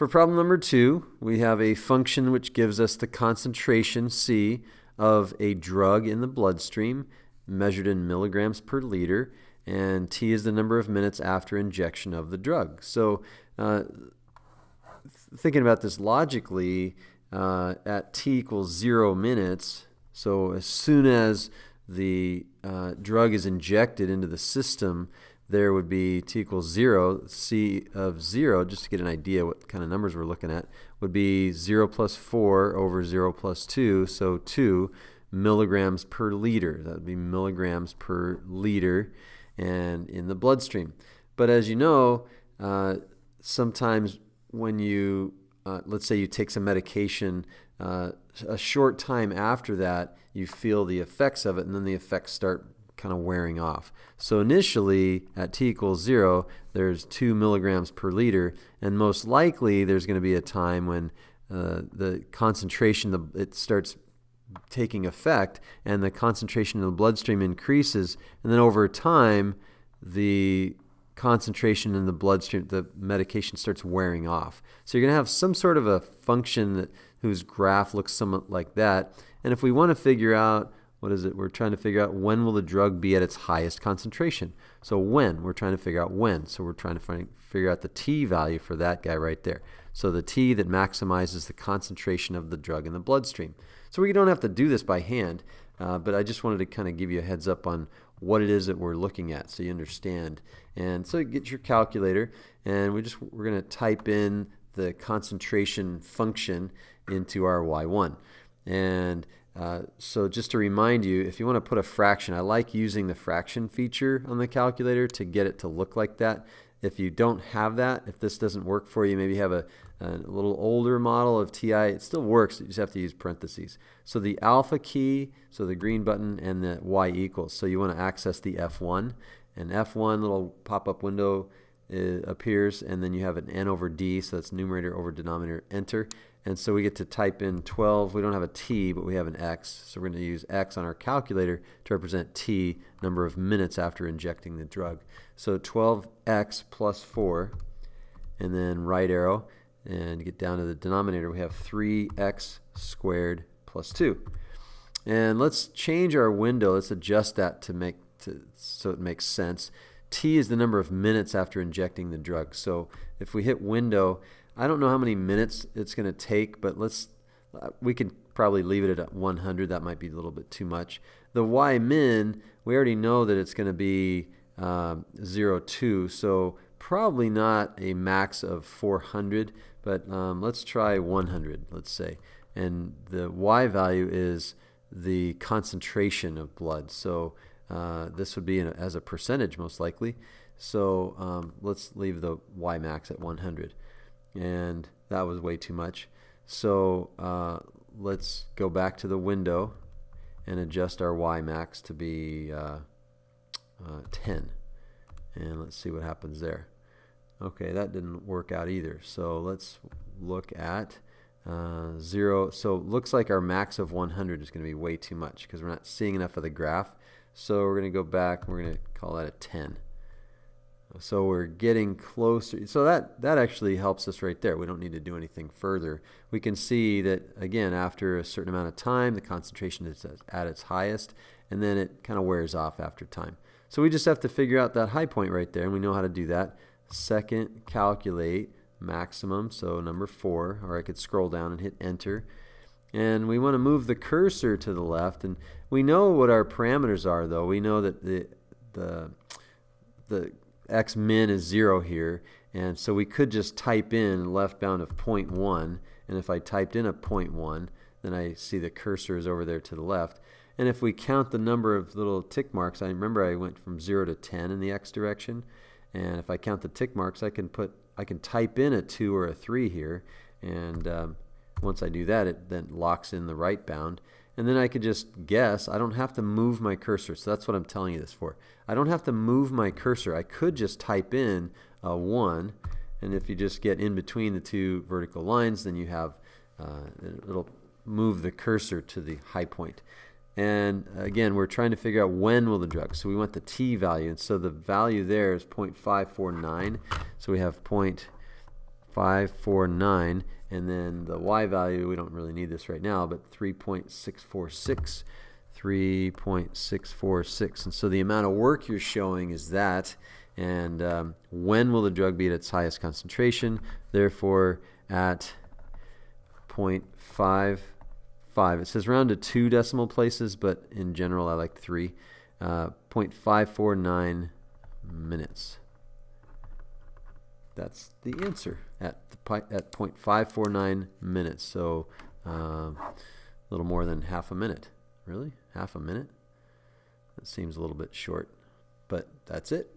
For problem number 2, we have a function which gives us the concentration, C, of a drug in the bloodstream measured in milligrams per liter, and T is the number of minutes after injection of the drug. So thinking about this logically, at T equals 0 minutes, so as soon as the drug is injected into the system, there would be T equals 0, C of 0, just to get an idea what kind of numbers we're looking at, would be 0 plus 4 over 0 plus 2, so 2 milligrams per liter. That would be milligrams per liter and in the bloodstream. But as you know, sometimes when you, let's say you take some medication, a short time after that, you feel the effects of it, and then the effects start kind of wearing off. So initially, at T equals 0, there's 2 milligrams per liter, and most likely there's going to be a time when the concentration, it starts taking effect, and the concentration in the bloodstream increases, and then over time, the concentration in the bloodstream, the medication starts wearing off. So you're going to have some sort of a function whose graph looks somewhat like that, and if we want to figure out what is it? We're trying to figure out when will the drug be at its highest concentration. So when, we're trying to figure out when. So we're trying to figure out the T value for that guy right there. So the T that maximizes the concentration of the drug in the bloodstream. So we don't have to do this by hand, but I just wanted to kind of give you a heads up on what it is that we're looking at so you understand. And so you get your calculator, and we're going to type in the concentration function into our Y1. And so just to remind you, if you want to put a fraction, I like using the fraction feature on the calculator to get it to look like that. If you don't have that, if this doesn't work for you, maybe you have a little older model of TI, it still works, you just have to use parentheses. So the alpha key, so the green button, and the Y equals. So you want to access the F1, and F1 little pop-up window appears, and then you have an N over D, so that's numerator over denominator, enter. And so we get to type in 12. We don't have a T, but we have an X. So we're going to use X on our calculator to represent T, number of minutes after injecting the drug. So 12X plus 4, and then right arrow. And to get down to the denominator, we have 3X squared plus 2. And let's change our window. Let's adjust that so it makes sense. T is the number of minutes after injecting the drug. So if we hit window, I don't know how many minutes it's going to take, but we could probably leave it at 100. That might be a little bit too much. The Y min, we already know that it's going to be 0.2, so probably not a max of 400, but let's try 100, let's say. And the Y value is the concentration of blood. So this would be as a percentage most likely. So let's leave the Y max at 100. And that was way too much. So let's go back to the window and adjust our Y max to be 10. And let's see what happens there. Okay, that didn't work out either. So let's look at 0. So it looks like our max of 100 is going to be way too much because we're not seeing enough of the graph. So we're going to go back. We're going to call that a 10. So we're getting closer. So that actually helps us right there. We don't need to do anything further. We can see that, again, after a certain amount of time, the concentration is at its highest, and then it kind of wears off after time. So we just have to figure out that high point right there, and we know how to do that. Second, calculate maximum, so number 4, or I could scroll down and hit enter. And we want to move the cursor to the left, and we know what our parameters are, though. We know that the X min is 0 here, and so we could just type in left bound of 0.1, and if I typed in a 0.1, then I see the cursor is over there to the left. And if we count the number of little tick marks, I remember I went from 0 to 10 in the X direction, and if I count the tick marks, I can type in a 2 or a 3 here, and once I do that, it then locks in the right bound. And then I could just guess. I don't have to move my cursor. So that's what I'm telling you this for. I don't have to move my cursor. I could just type in a 1. And if you just get in between the two vertical lines, then you have, it'll move the cursor to the high point. And again, we're trying to figure out when will the drug. So we want the T value. And so the value there is 0.549. So we have 0.549, and then the y value, we don't really need this right now, but 3.646. 3.646. And so the amount of work you're showing is that. And when will the drug be at its highest concentration? Therefore, at 0.55. It says round to 2 decimal places, but in general I like 3. 0.549 minutes. That's the answer at 0.549 minutes. So a little more than half a minute. Really? Half a minute? That seems a little bit short, but that's it.